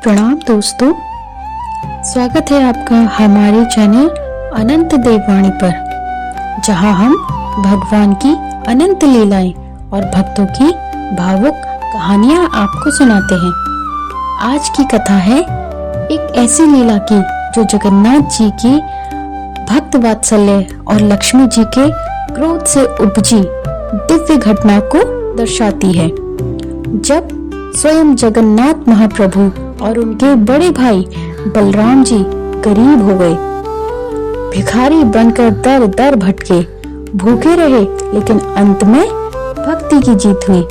प्रणाम दोस्तों, स्वागत है आपका हमारे चैनल अनंत देववाणी पर, जहां हम भगवान की अनंत लीलाएं और भक्तों की भावुक कहानियां आपको सुनाते हैं। आज की कथा है एक ऐसी लीला की जो जगन्नाथ जी की भक्त वात्सल्य और लक्ष्मी जी के क्रोध से उपजी दिव्य घटना को दर्शाती है। जब स्वयं जगन्नाथ महाप्रभु और उनके बड़े भाई बलराम जी गरीब हो गए, भिखारी बनकर दर दर भटके, भूखे रहे, लेकिन अंत में भक्ति की जीत हुई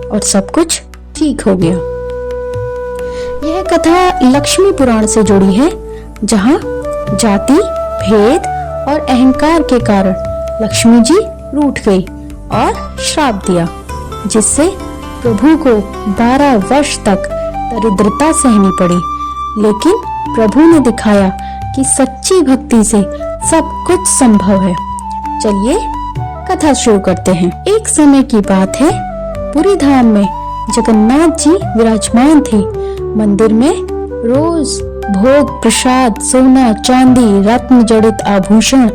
और सब कुछ ठीक हो गया। यह कथा लक्ष्मी पुराण से जुड़ी है, जहाँ जाति भेद और अहंकार के कारण लक्ष्मी जी रूठ गई और श्राप दिया, जिससे प्रभु को 12 वर्ष तक दरिद्रता सहनी पड़ी। लेकिन प्रभु ने दिखाया कि सच्ची भक्ति से सब कुछ संभव है। चलिए कथा शुरू करते हैं। एक समय की बात है, पुरी धाम में जगन्नाथ जी विराजमान थे। मंदिर में रोज भोग प्रसाद, सोना चांदी, रत्न जड़ित आभूषण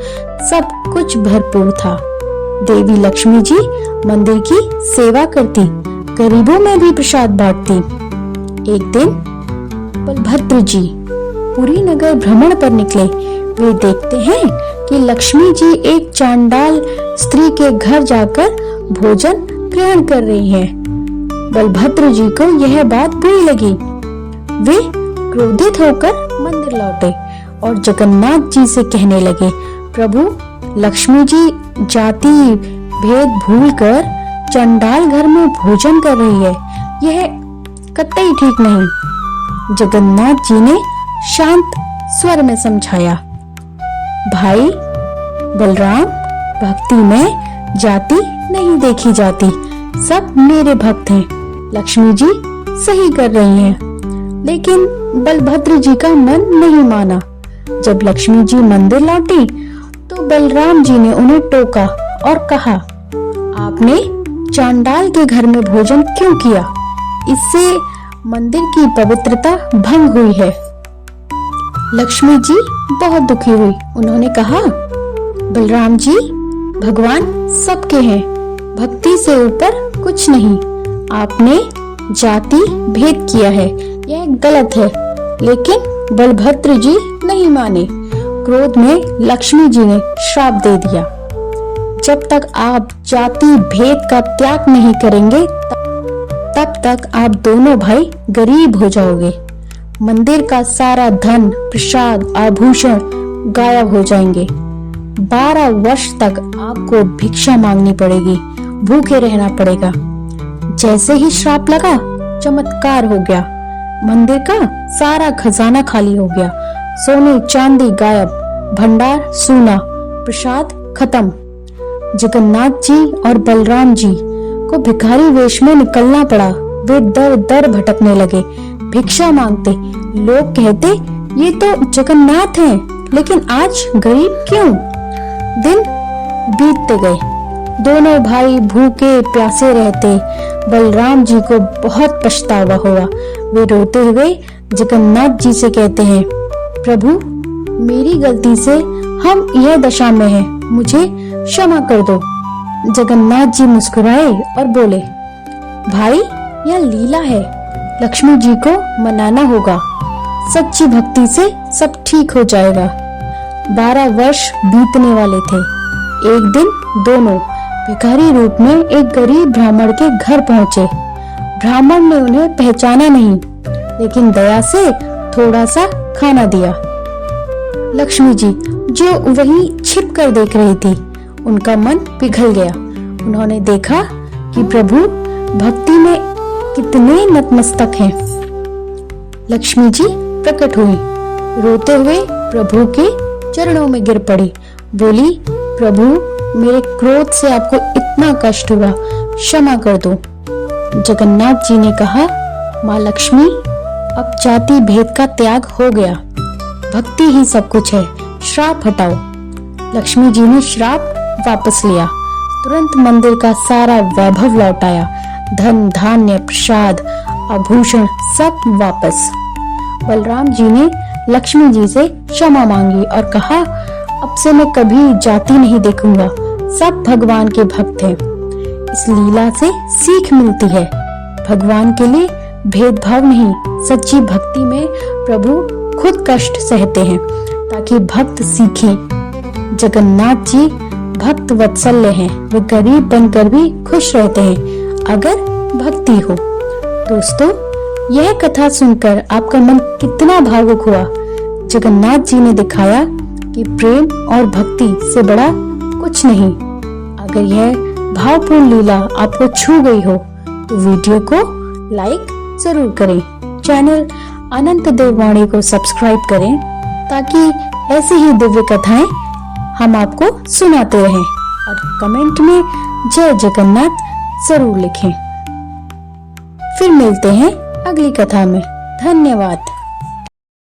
सब कुछ भरपूर था। देवी लक्ष्मी जी मंदिर की सेवा करती, गरीबों में भी प्रसाद बांटती। एक दिन बलभद्र जी पुरी नगर भ्रमण पर निकले। वे देखते हैं कि लक्ष्मी जी एक चांडाल स्त्री के घर जाकर भोजन ग्रहण कर रही हैं। बलभद्र जी को यह बात बुरी लगी। वे क्रोधित होकर मंदिर लौटे और जगन्नाथ जी से कहने लगे, प्रभु, लक्ष्मी जी जाति भेद भूलकर चंडाल घर में भोजन कर रही है, यह कतई ठीक नहीं। जगन्नाथ जी ने शांत स्वर में समझाया, भाई बलराम, भक्ति में जाति नहीं देखी जाती, सब मेरे भक्त हैं। लक्ष्मी जी सही कर रही हैं। लेकिन बलभद्र जी का मन नहीं माना। जब लक्ष्मी जी मंदिर लौटी तो बलराम जी ने उन्हें टोका और कहा, आपने चांडाल के घर में भोजन क्यों किया? इससे मंदिर की पवित्रता भंग हुई है। लक्ष्मी जी बहुत दुखी हुई। उन्होंने कहा, बलराम जी, भगवान सबके हैं, भक्ति से ऊपर कुछ नहीं। आपने जाति भेद किया है, यह गलत है। लेकिन बलभद्र जी नहीं माने। क्रोध में लक्ष्मी जी ने श्राप दे दिया, जब तक आप जाति भेद का त्याग नहीं करेंगे तब तक आप दोनों भाई गरीब हो जाओगे। मंदिर का सारा धन, प्रसाद, आभूषण गायब हो जाएंगे। 12 वर्ष तक आपको भिक्षा मांगनी पड़ेगी, भूखे रहना पड़ेगा। जैसे ही श्राप लगा, चमत्कार हो गया। मंदिर का सारा खजाना खाली हो गया। सोने चांदी गायब, भंडार सूना, प्रसाद खत्म। जगन्नाथ जी और बलराम जी को भिखारी वेश में निकलना पड़ा। वे दर दर भटकने लगे, भिक्षा मांगते। लोग कहते, ये तो जगन्नाथ हैं, लेकिन आज गरीब क्यों? दिन बीतते गए। दोनों भाई भूखे प्यासे रहते। बलराम जी को बहुत पछतावा हुआ। वे रोते हुए जगन्नाथ जी से कहते हैं, प्रभु, मेरी गलती से हम यह दशा में हैं, मुझे क्षमा कर दो। जगन्नाथ जी मुस्कुराए और बोले, भाई, यह लीला है, लक्ष्मी जी को मनाना होगा। सच्ची भक्ति से सब ठीक हो जाएगा। 12 वर्ष बीतने वाले थे। एक दिन दोनों भिखारी रूप में एक गरीब ब्राह्मण के घर पहुंचे। ब्राह्मण ने उन्हें पहचाना नहीं, लेकिन दया से थोड़ा सा खाना दिया। लक्ष्मी जी, जो वहीं छिप कर देख रही थी, उनका मन पिघल गया। उन्होंने देखा कि प्रभु भक्ति में कितने नतमस्तक हैं। लक्ष्मी जी प्रकट हुई, रोते हुए प्रभु के चरणों में गिर पड़ी। बोली, प्रभु, मेरे क्रोध से आपको इतना कष्ट हुआ, क्षमा कर दो। जगन्नाथ जी ने कहा, माँ लक्ष्मी, अब जाति भेद का त्याग हो गया, भक्ति ही सब कुछ है, श्राप हटाओ। लक्ष्मी जी ने श्राप वापस लिया। तुरंत मंदिर का सारा वैभव लौटाया। धन धान्य प्रसाद आभूषण सब वापस। बलराम जी ने लक्ष्मी जी से क्षमा मांगी और कहा, अब से मैं कभी जाति नहीं देखूंगा, सब भगवान के भक्त हैं। इस लीला से सीख मिलती है, भगवान के लिए भेदभाव नहीं, सच्ची भक्ति में प्रभु खुद कष्ट सहते हैं ताकि भक्त सीखें। जगन्नाथ जी भक्त वत्सल्य हैं, वे गरीब बनकर भी खुश रहते हैं अगर भक्ति हो। दोस्तों, यह कथा सुनकर आपका मन कितना भावुक हुआ। जगन्नाथ जी ने दिखाया कि प्रेम और भक्ति से बड़ा कुछ नहीं। अगर यह भावपूर्ण लीला आपको छू गई हो तो वीडियो को लाइक जरूर करें, चैनल अनंत देववाणी को सब्सक्राइब करें ताकि ऐसी ही दिव्य कथाएं हम आपको सुनाते रहें और कमेंट में जय जगन्नाथ जरूर लिखें। फिर मिलते हैं अगली कथा में। धन्यवाद।